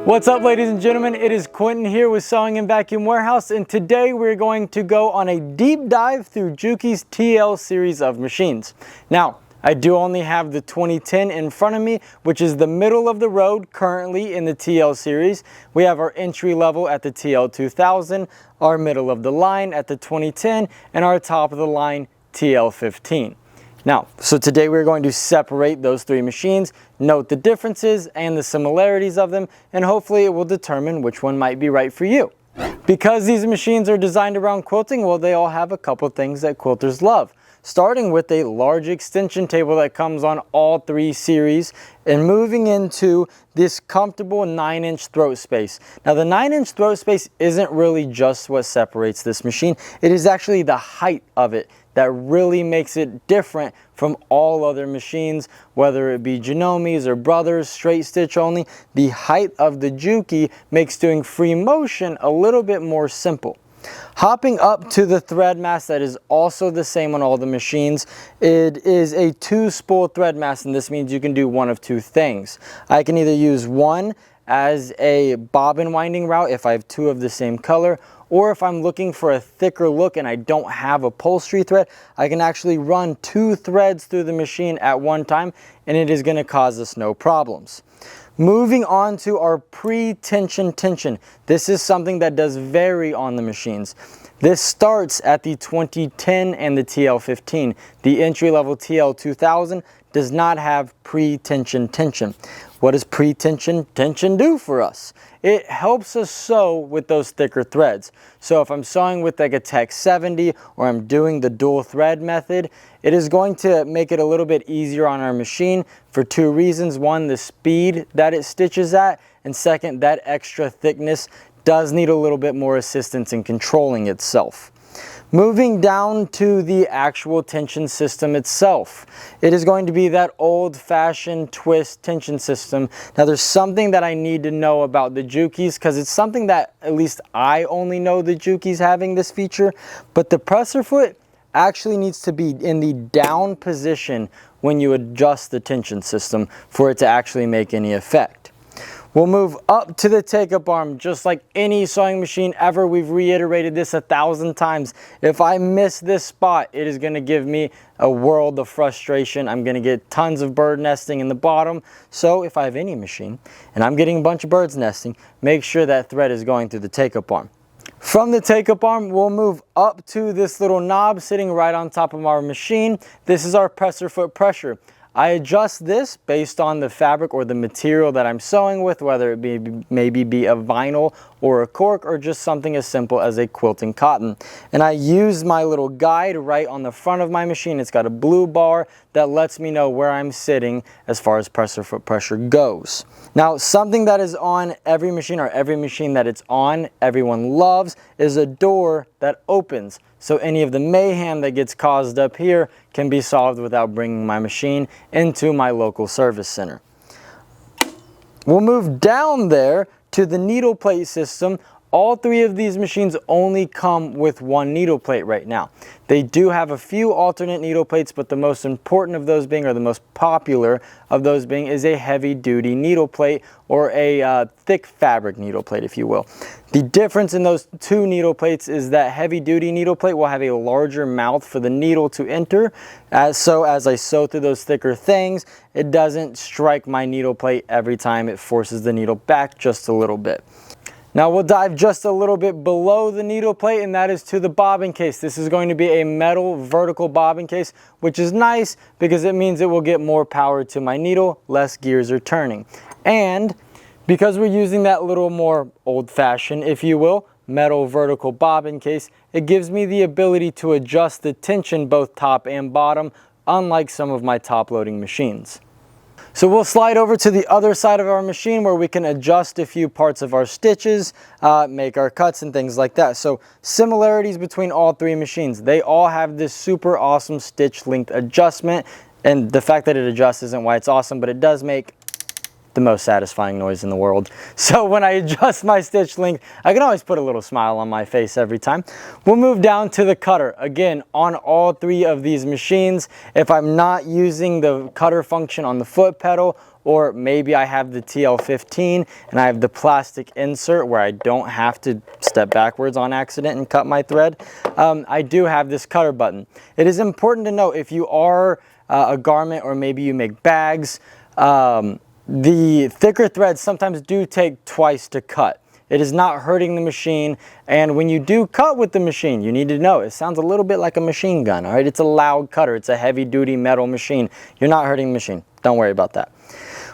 What's up, ladies and gentlemen? It is Quinton here with Sewing and Vacuum Warehouse, and today we're going to go on a deep dive through Juki's TL series of machines. Now, I do only have the 2010 in front of me, which is the middle of the road currently in the TL series. We have our entry level at the TL 2000, our middle of the line at the 2010, and our top of the line TL 15. Now, so today we're going to separate those three machines, note the differences and the similarities of them, and hopefully it will determine which one might be right for you. Because these machines are designed around quilting, well, they all have a couple things that quilters love. Starting with a large extension table that comes on all three series, and moving into this comfortable 9-inch throat space. Now, the 9-inch throat space isn't really just what separates this machine. It is actually the height of it that really makes it different from all other machines, whether it be Genomes or Brothers, straight stitch only. The height of the Juki makes doing free motion a little bit more simple. Hopping up to the thread mass that is also the same on all the machines, it is a 2-spool thread mass, and this means you can do one of two things. I can either use one as a bobbin winding route if I have two of the same color, or if I'm looking for a thicker look and I don't have upholstery thread, I can actually run 2 threads through the machine at one time, and it is going to cause us no problems. Moving on to our pre-tension tension. This is something that does vary on the machines. This starts at the 2010 and the TL15. The entry-level TL 2000 does not have pre-tension tension. What does pre-tension tension do for us? It helps us sew with those thicker threads. So if I'm sewing with like a Tech 70 or I'm doing the dual thread method, it is going to make it a little bit easier on our machine for 2 reasons. One, the speed that it stitches at, and second, that extra thickness does need a little bit more assistance in controlling itself. Moving down to the actual tension system itself, it is going to be that old-fashioned twist tension system. Now, there's something that I need to know about the Jukis, because it's something that at least I only know the Jukis having this feature, but the presser foot actually needs to be in the down position when you adjust the tension system for it to actually make any effect. We'll move up to the take-up arm. Just like any sewing machine ever, we've reiterated this 1,000 times. If I miss this spot, it is going to give me a world of frustration. I'm going to get tons of bird nesting in the bottom. So if I have any machine and I'm getting a bunch of birds nesting, make sure that thread is going through the take-up arm. From the take-up arm, we'll move up to this little knob sitting right on top of our machine. This is our presser foot pressure. I adjust this based on the fabric or the material that I'm sewing with, whether it be maybe be a vinyl or a cork or just something as simple as a quilting cotton. And I use my little guide right on the front of my machine. It's got a blue bar that lets me know where I'm sitting as far as presser foot pressure goes. Now, something that is on every machine, or every machine that it's on, everyone loves, is a door that opens. So any of the mayhem that gets caused up here can be solved without bringing my machine into my local service center. We'll move down there to the needle plate system. All 3 of these machines only come with 1 needle plate right now. They do have a few alternate needle plates, but the most important of those being, or the most popular of those being, is a heavy duty needle plate, or a thick fabric needle plate, if you will. The difference in those 2 needle plates is that heavy duty needle plate will have a larger mouth for the needle to enter. So as I sew through those thicker things, it doesn't strike my needle plate every time. It forces the needle back just a little bit. Now we'll dive just a little bit below the needle plate, and that is to the bobbin case. This is going to be a metal vertical bobbin case, which is nice because it means it will get more power to my needle, less gears are turning. And because we're using that little more old-fashioned, if you will, metal vertical bobbin case, it gives me the ability to adjust the tension both top and bottom, unlike some of my top-loading machines. So we'll slide over to the other side of our machine where we can adjust a few parts of our stitches, make our cuts and things like that. So similarities between all 3 machines. They all have this super awesome stitch length adjustment, and the fact that it adjusts isn't why it's awesome, but it does make the most satisfying noise in the world. So when I adjust my stitch length, I can always put a little smile on my face every time. We'll move down to the cutter. Again, on all three of these machines, if I'm not using the cutter function on the foot pedal, or maybe I have the TL15 and I have the plastic insert where I don't have to step backwards on accident and cut my thread, I do have this cutter button. It is important to note if you are a garment or maybe you make bags, the thicker threads sometimes do take twice to cut. It is not hurting the machine, and when you do cut with the machine, you need to know it sounds a little bit like a machine gun, all right? It's a loud cutter. It's a heavy-duty metal machine. You're not hurting the machine. Don't worry about that.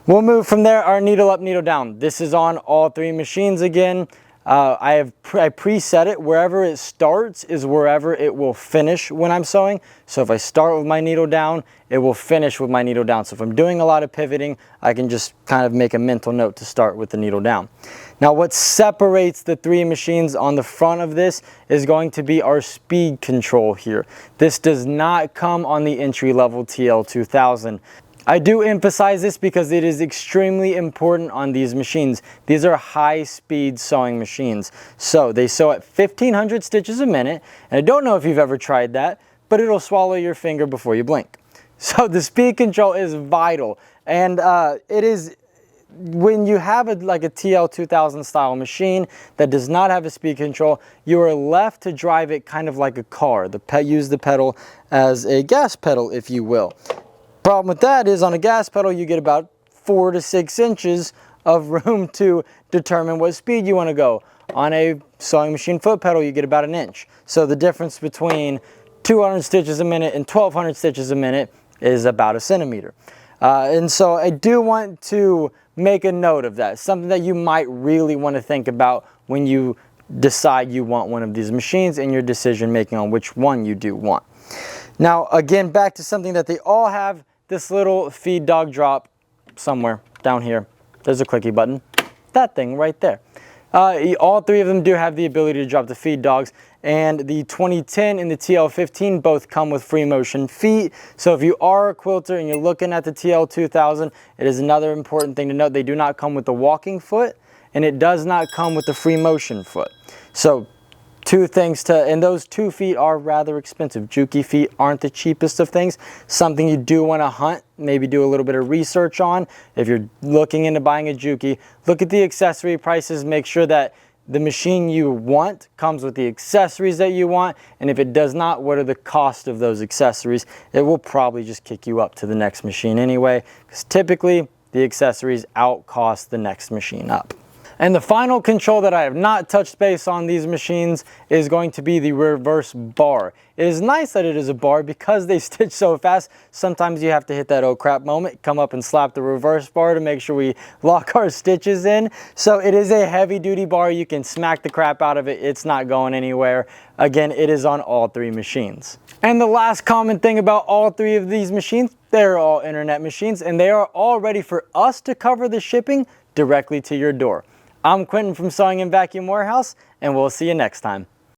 We'll move from there, our needle up, needle down. This is on all three machines again. I preset it. Wherever it starts is wherever it will finish when I'm sewing. So if I start with my needle down, it will finish with my needle down. So if I'm doing a lot of pivoting, I can just kind of make a mental note to start with the needle down. Now what separates the three machines on the front of this is going to be our speed control here. This does not come on the entry-level TL2000. I do emphasize this because it is extremely important on these machines. These are high-speed sewing machines. So they sew at 1,500 stitches a minute, and I don't know if you've ever tried that, but it'll swallow your finger before you blink. So the speed control is vital, and it is when you have like a TL2000 style machine that does not have a speed control, you are left to drive it kind of like a car. Use the pedal as a gas pedal, if you will. Problem with that is on a gas pedal you get about 4 to 6 inches of room to determine what speed you want to go. On a sewing machine foot pedal you get about 1 inch. So the difference between 200 stitches a minute and 1,200 stitches a minute is about 1 centimeter. And so I do want to make a note of that. Something that you might really want to think about when you decide you want one of these machines and your decision making on which one you do want. Now again, back to something that they all have, this little feed dog drop somewhere down here. There's a clicky button, that thing right there. All three of them do have the ability to drop the feed dogs, and the 2010 and the TL15 both come with free motion feet. So if you are a quilter and you're looking at the TL2000, it is another important thing to note. They do not come with the walking foot, and it does not come with the free motion foot. So two things and those 2 feet are rather expensive. Juki feet aren't the cheapest of things. Something you do want to hunt, maybe do a little bit of research on. If you're looking into buying a Juki, look at the accessory prices, make sure that the machine you want comes with the accessories that you want, and if it does not, what are the cost of those accessories? It will probably just kick you up to the next machine anyway, because typically the accessories outcost the next machine up. And the final control that I have not touched base on these machines is going to be the reverse bar. It is nice that it is a bar because they stitch so fast. Sometimes you have to hit that oh crap moment, come up and slap the reverse bar to make sure we lock our stitches in. So it is a heavy duty bar. You can smack the crap out of it. It's not going anywhere. Again, it is on all three machines. And the last common thing about all three of these machines, they're all internet machines and they are all ready for us to cover the shipping directly to your door. I'm Quinton from Sewing and Vacuum Warehouse, and we'll see you next time.